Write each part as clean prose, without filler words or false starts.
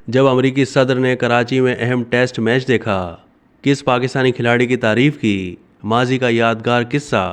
जब अमरीकी सदर ने कराची में अहम टेस्ट मैच देखा, किस पाकिस्तानी खिलाड़ी की तारीफ की, माजी का यादगार किस्सा।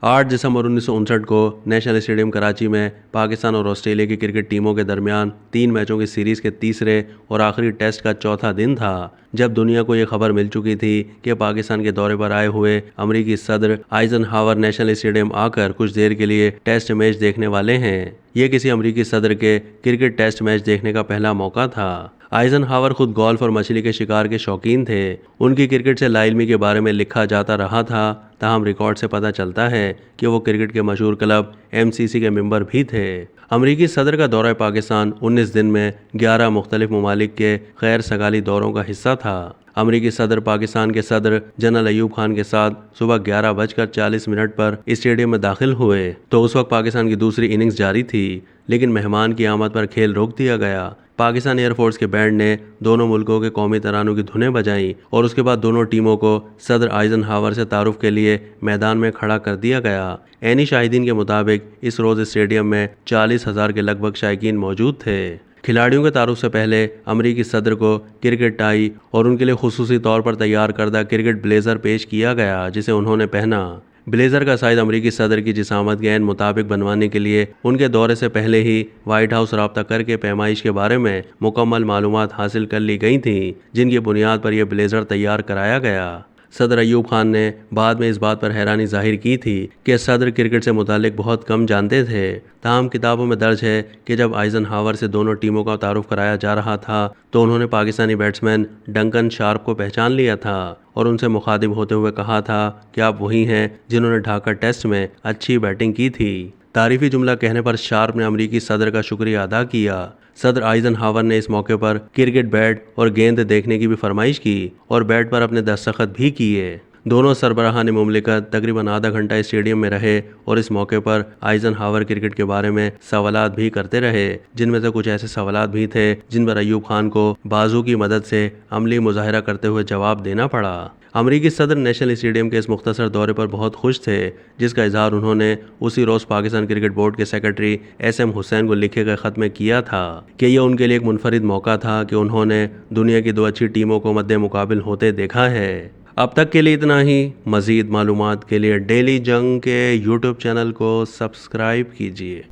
8 दिसंबर 1959 को नेशनल स्टेडियम कराची में पाकिस्तान और ऑस्ट्रेलिया की क्रिकेट टीमों के दरमियान 3 मैचों की सीरीज के तीसरे और आखिरी टेस्ट का चौथा दिन था, जब दुनिया को ये खबर मिल चुकी थी कि पाकिस्तान के दौरे पर आए हुए अमरीकी सदर आइजनहावर नेशनल स्टेडियम आकर कुछ देर के लिए टेस्ट मैच देखने वाले हैं। ये किसी अमरीकी सदर के क्रिकेट टेस्ट मैच देखने का पहला मौका था। आइजनहावर खुद गोल्फ और मछली के शिकार के शौकीन थे। उनकी क्रिकेट से लाइलमी के बारे में लिखा जाता रहा था, ताहम रिकॉर्ड से पता चलता है कि वो क्रिकेट के मशहूर क्लब MCC के मेंबर भी थे। अमरीकी सदर का दौरा पाकिस्तान 19 दिन में 11 मुख्तलिफ ममालिक के गैर सगाली दौरों का हिस्सा था। अमरीकी सदर पाकिस्तान के सदर जनरल अयूब खान के साथ सुबह 11:40 पर स्टेडियम में दाखिल हुए तो उस वक्त पाकिस्तान की दूसरी इनिंग्स जारी थी, लेकिन मेहमान की आमद पर खेल रोक दिया गया। पाकिस्तान एयरफोर्स के बैंड ने दोनों मुल्कों के कौमी तरानों की धुनें बजाईं और उसके बाद दोनों टीमों को सदर आइजनहावर से तारुफ के लिए मैदान में खड़ा कर दिया गया। ऐनी शाहिदीन के मुताबिक इस रोज़ स्टेडियम में 40,000 के लगभग शायकीन मौजूद थे। खिलाड़ियों के तारुफ से पहले अमरीकी सदर को क्रिकेट टाई और उनके लिए खुसूसी तौर पर तैयार करदा क्रिकेट ब्लेजर पेश किया गया, जिसे उन्होंने पहना। ब्लेजर का साइज अमरीकी सदर की जिसामत के ऐन मुताबिक बनवाने के लिए उनके दौरे से पहले ही व्हाइट हाउस राब्ता करके पैमाइश के बारे में मुकम्मल मालूमात हासिल कर ली गई थी, जिनकी बुनियाद पर यह ब्लेजर तैयार कराया गया। सदर अयूब खान ने बाद में इस बात पर हैरानी जाहिर की थी कि सदर क्रिकेट से मुतालिक बहुत कम जानते थे। ताहम किताबों में दर्ज है कि जब आइजनहावर से दोनों टीमों का तारुफ कराया जा रहा था तो उन्होंने पाकिस्तानी बैट्समैन डंकन शार्प को पहचान लिया था और उनसे मुखातिब होते हुए कहा था कि आप वही हैं जिन्होंने ढाका टेस्ट में अच्छी बैटिंग की थी। तारीफी जुमला कहने पर शार्प ने अमरीकी सदर का शुक्रिया अदा किया। सदर आइजनहावर ने इस मौके पर क्रिकेट बैट और गेंद देखने की भी फरमाइश की और बैट पर अपने दस्तखत भी किए। दोनों सरबराहान मुमलिकत तकरीबन आधा घंटा स्टेडियम में रहे और इस मौके पर आइजनहावर क्रिकेट के बारे में सवालात भी करते रहे, जिनमें से कुछ ऐसे सवालात भी थे जिन पर अयूब खान को बाजू की मदद से अमली मुजाहिरा करते हुए जवाब देना पड़ा। अमरीकी सदर नेशनल स्टेडियम के इस मुख्तसर दौरे पर बहुत खुश थे, जिसका इजहार उन्होंने उसी रोज़ पाकिस्तान क्रिकेट बोर्ड के सेक्रेटरी SM हुसैन को लिखे गए ख़त में किया था कि यह उनके लिए एक मुनफरिद मौका था कि उन्होंने दुनिया की 2 अच्छी टीमों को मद्दे मुकाबिल होते देखा है। अब तक के लिए इतना ही। मज़ीद मालूमात के लिए डेली जंग के YouTube चैनल को सब्सक्राइब कीजिए।